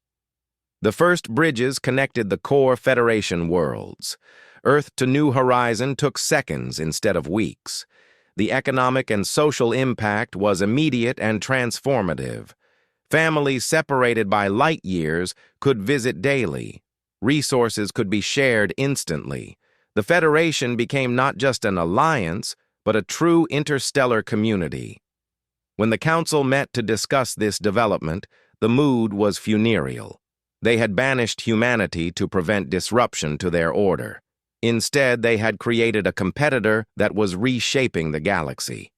The first bridges connected the core Federation worlds. Earth to New Horizon took seconds instead of weeks. The economic and social impact was immediate and transformative. Families separated by light years could visit daily. Resources could be shared instantly. The Federation became not just an alliance, but a true interstellar community. When the Council met to discuss this development, the mood was funereal. They had banished humanity to prevent disruption to their order. Instead, they had created a competitor that was reshaping the galaxy.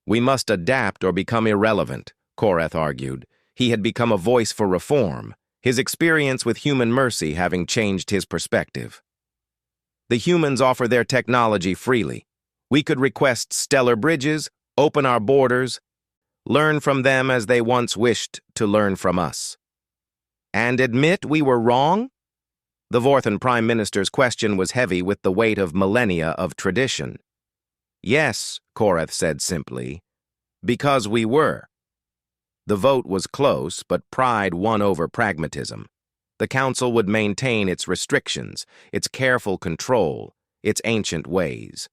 "We must adapt or become irrelevant," Korath argued. He had become a voice for reform, his experience with human mercy having changed his perspective. "The humans offer their technology freely. We could request stellar bridges, open our borders, learn from them as they once wished to learn from us. And admit we were wrong?" The Vorthan Prime Minister's question was heavy with the weight of millennia of tradition. "Yes," Korath said simply, "because we were." The vote was close, but pride won over pragmatism. The Council would maintain its restrictions, its careful control, its ancient ways.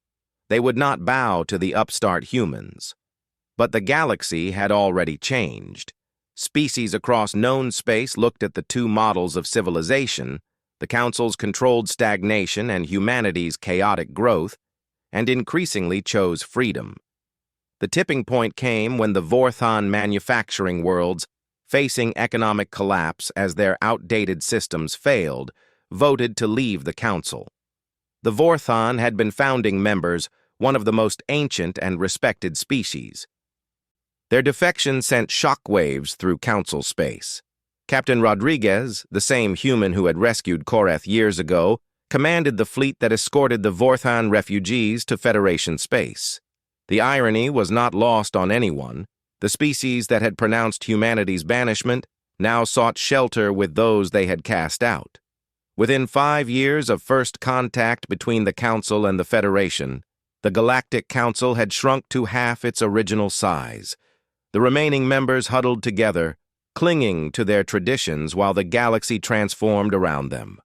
They would not bow to the upstart humans. But the galaxy had already changed. Species across known space looked at the two models of civilization, the Council's controlled stagnation and humanity's chaotic growth, and increasingly chose freedom. The tipping point came when the Vorthan manufacturing worlds, facing economic collapse as their outdated systems failed, voted to leave the Council. The Vorthan had been founding members, one of the most ancient and respected species. Their defection sent shockwaves through Council space. Captain Rodriguez, the same human who had rescued Korath years ago, commanded the fleet that escorted the Vorthan refugees to Federation space. The irony was not lost on anyone. The species that had pronounced humanity's banishment now sought shelter with those they had cast out. Within 5 years of first contact between the Council and the Federation, the Galactic Council had shrunk to half its original size. The remaining members huddled together, clinging to their traditions while the galaxy transformed around them.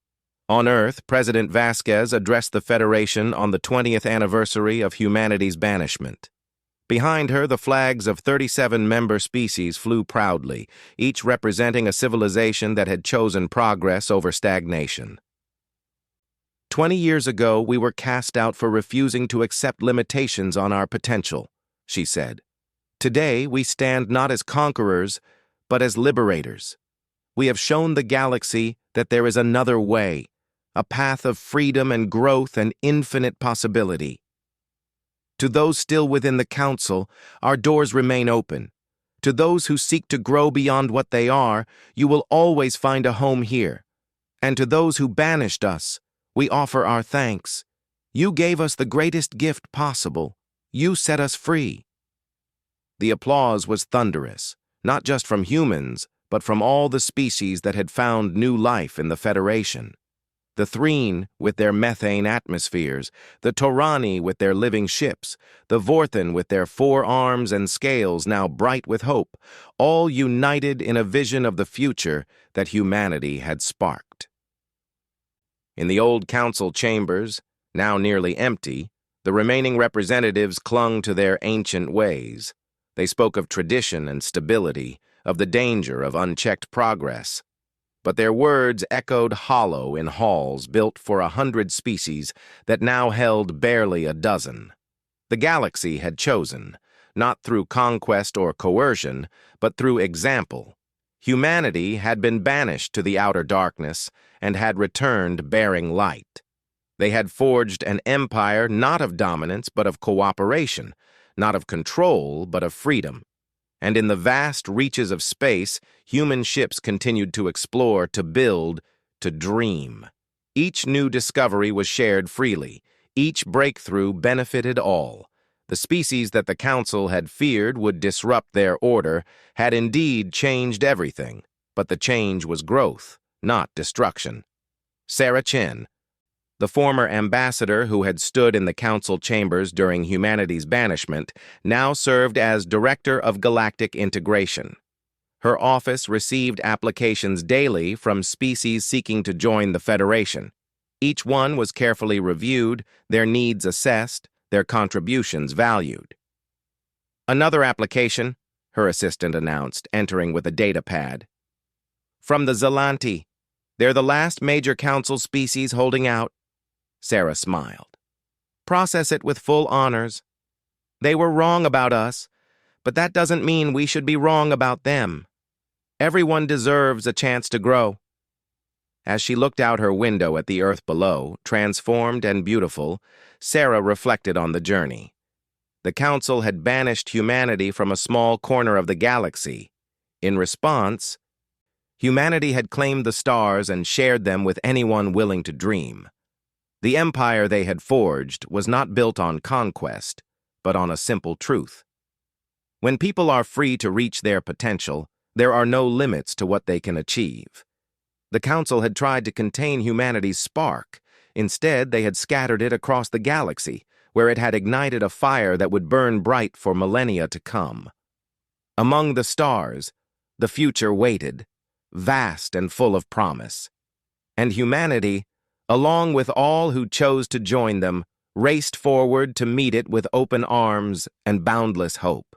On Earth, President Vasquez addressed the Federation on the 20th anniversary of humanity's banishment. Behind her, the flags of 37 member species flew proudly, each representing a civilization that had chosen progress over stagnation. 20 years ago, we were cast out for refusing to accept limitations on our potential, she said. Today, we stand not as conquerors, but as liberators. We have shown the galaxy that there is another way, a path of freedom and growth and infinite possibility. To those still within the Council, our doors remain open. To those who seek to grow beyond what they are, you will always find a home here. And to those who banished us, we offer our thanks. You gave us the greatest gift possible. You set us free. The applause was thunderous, not just from humans, but from all the species that had found new life in the Federation. The Threen with their methane atmospheres, the Torani with their living ships, the Vorthan with their 4 arms and scales now bright with hope, all united in a vision of the future that humanity had sparked. In the old Council chambers, now nearly empty, the remaining representatives clung to their ancient ways. They spoke of tradition and stability, of the danger of unchecked progress. But their words echoed hollow in halls built for 100 species that now held barely a dozen. The galaxy had chosen, not through conquest or coercion, but through example. Humanity had been banished to the outer darkness and had returned bearing light. They had forged an empire not of dominance but of cooperation, not of control but of freedom. And in the vast reaches of space, human ships continued to explore, to build, to dream. Each new discovery was shared freely. Each breakthrough benefited all. The species that the Council had feared would disrupt their order had indeed changed everything, but the change was growth, not destruction. Sarah Chen, the former ambassador who had stood in the Council chambers during humanity's banishment, now served as Director of Galactic Integration. Her office received applications daily from species seeking to join the Federation. Each one was carefully reviewed, their needs assessed, their contributions valued. "Another application," her assistant announced, entering with a data pad. "From the Zelanti. They're the last major council species holding out." Sarah smiled. "Process it with full honors. They were wrong about us, but that doesn't mean we should be wrong about them. Everyone deserves a chance to grow." As she looked out her window at the Earth below, transformed and beautiful, Sarah reflected on the journey. The Council had banished humanity from a small corner of the galaxy. In response, humanity had claimed the stars and shared them with anyone willing to dream. The empire they had forged was not built on conquest, but on a simple truth. When people are free to reach their potential, there are no limits to what they can achieve. The Council had tried to contain humanity's spark. Instead, they had scattered it across the galaxy, where it had ignited a fire that would burn bright for millennia to come. Among the stars, the future waited, vast and full of promise. And humanity, along with all who chose to join them, raced forward to meet it with open arms and boundless hope.